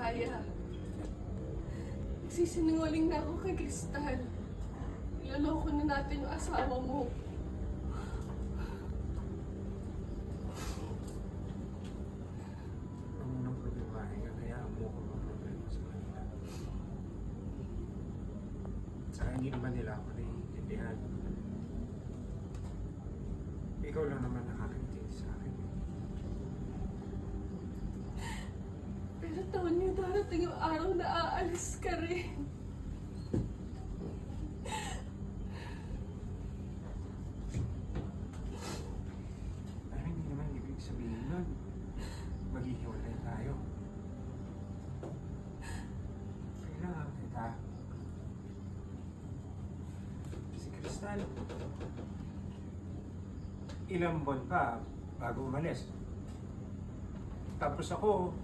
kaya. Nagsisinungaling na ako kay Crystal. Niloloko na natin yung asawa mo. Ang unang problema ay hayaan mo ko mga problema sa kanila. Saka hindi naman nila ako naiintindihan. Ikaw lang naman nakakaintindi sa akin. Pero taon niyo darating yung araw na aalis ka rin. Pero hindi naman ibig sabihin nun, maghihiwalay tayo. Kailangan kita. Si Crystal, ilang buwan pa bago umalis. Tapos ako,